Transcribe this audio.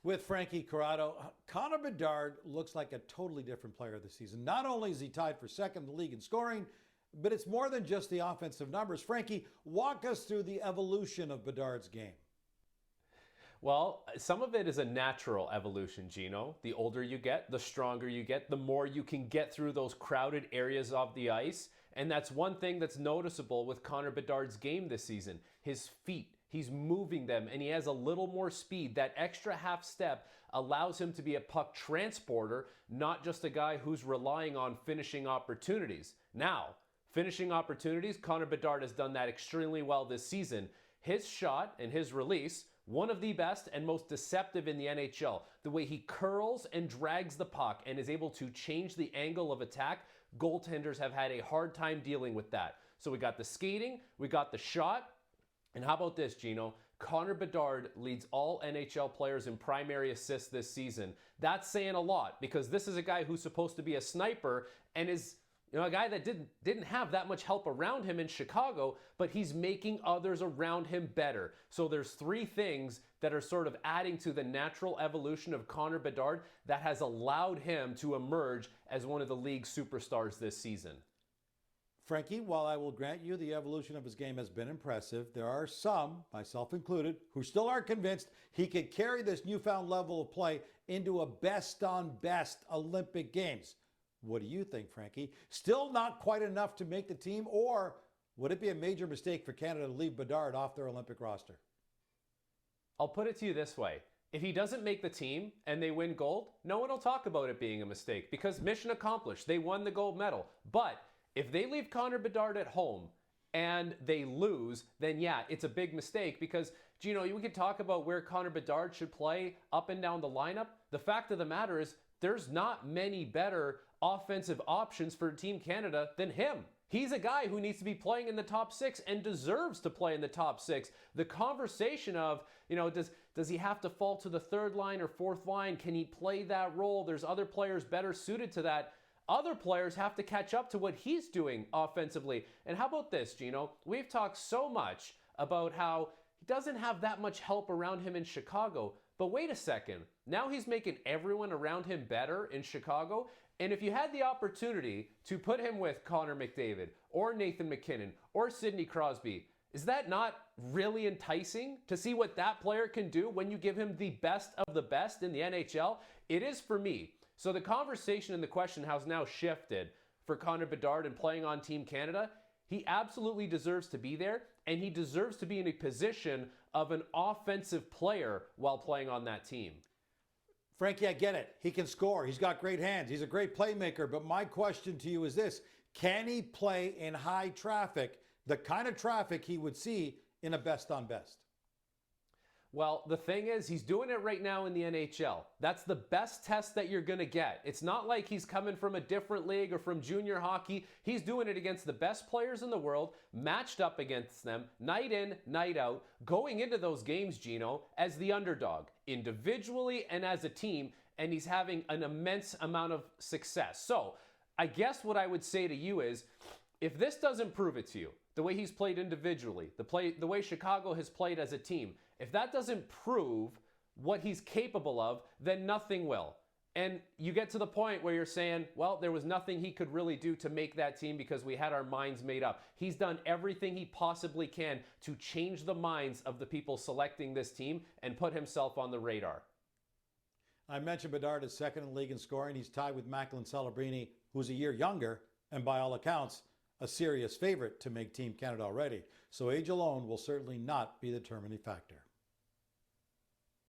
With Frankie Corrado, Connor Bedard looks like a totally different player this season. Not only is he tied for second in the league in scoring, but it's more than just the offensive numbers. Frankie, walk us through the evolution of Bedard's game. Well, some of it is a natural evolution, Gino. The older you get, the stronger you get, the more you can get through those crowded areas of the ice. And that's one thing that's noticeable with Connor Bedard's game this season. His feet. He's moving them, and he has a little more speed. That extra half step allows him to be a puck transporter, not just a guy who's relying on finishing opportunities. Now, finishing opportunities, Connor Bedard has done that extremely well this season. His shot and his release, one of the best and most deceptive in the NHL. The way he curls and drags the puck and is able to change the angle of attack, goaltenders have had a hard time dealing with that. So we got the skating, we got the shot, and how about this, Gino? Connor Bedard leads all NHL players in primary assists this season. That's saying a lot because this is a guy who's supposed to be a sniper and is a guy that didn't have that much help around him in Chicago, but he's making others around him better. So there's three things that are sort of adding to the natural evolution of Connor Bedard that has allowed him to emerge as one of the league's superstars this season. Frankie, while I will grant you the evolution of his game has been impressive, there are some, myself included, who still aren't convinced he could carry this newfound level of play into a best-on-best Olympic Games. What do you think, Frankie? Still not quite enough to make the team, or would it be a major mistake for Canada to leave Bedard off their Olympic roster? I'll put it to you this way. If he doesn't make the team and they win gold, no one will talk about it being a mistake because mission accomplished. They won the gold medal. But if they leave Connor Bedard at home and they lose, then yeah, it's a big mistake because, Gino, we could talk about where Connor Bedard should play up and down the lineup. The fact of the matter is there's not many better offensive options for Team Canada than him. He's a guy who needs to be playing in the top six and deserves to play in the top six. The conversation of, does he have to fall to the third line or fourth line? Can he play that role? There's other players better suited to that. Other players have to catch up to what he's doing offensively. And how about this, Gino? We've talked so much about how he doesn't have that much help around him in Chicago. But wait a second. Now he's making everyone around him better in Chicago. And if you had the opportunity to put him with Connor McDavid or Nathan MacKinnon or Sidney Crosby, is that not really enticing to see what that player can do when you give him the best of the best in the NHL? It is for me. So the conversation and the question has now shifted for Connor Bedard and playing on Team Canada. He absolutely deserves to be there, and he deserves to be in a position of an offensive player while playing on that team. Frankie, I get it. He can score. He's got great hands. He's a great playmaker. But my question to you is this. Can he play in high traffic, the kind of traffic he would see in a best-on-best? Well, the thing is, he's doing it right now in the NHL. That's the best test that you're going to get. It's not like he's coming from a different league or from junior hockey. He's doing it against the best players in the world, matched up against them, night in, night out, going into those games, Gino, as the underdog, individually and as a team, and he's having an immense amount of success. So, I guess what I would say to you is, if this doesn't prove it to you, the way he's played individually, the way Chicago has played as a team, if that doesn't prove what he's capable of, then nothing will. And you get to the point where you're saying, well, there was nothing he could really do to make that team because we had our minds made up. He's done everything he possibly can to change the minds of the people selecting this team and put himself on the radar. I mentioned Bedard is second in the league in scoring. He's tied with Macklin Celebrini, who's a year younger, and by all accounts, a serious favorite to make Team Canada already. So age alone will certainly not be the determining factor.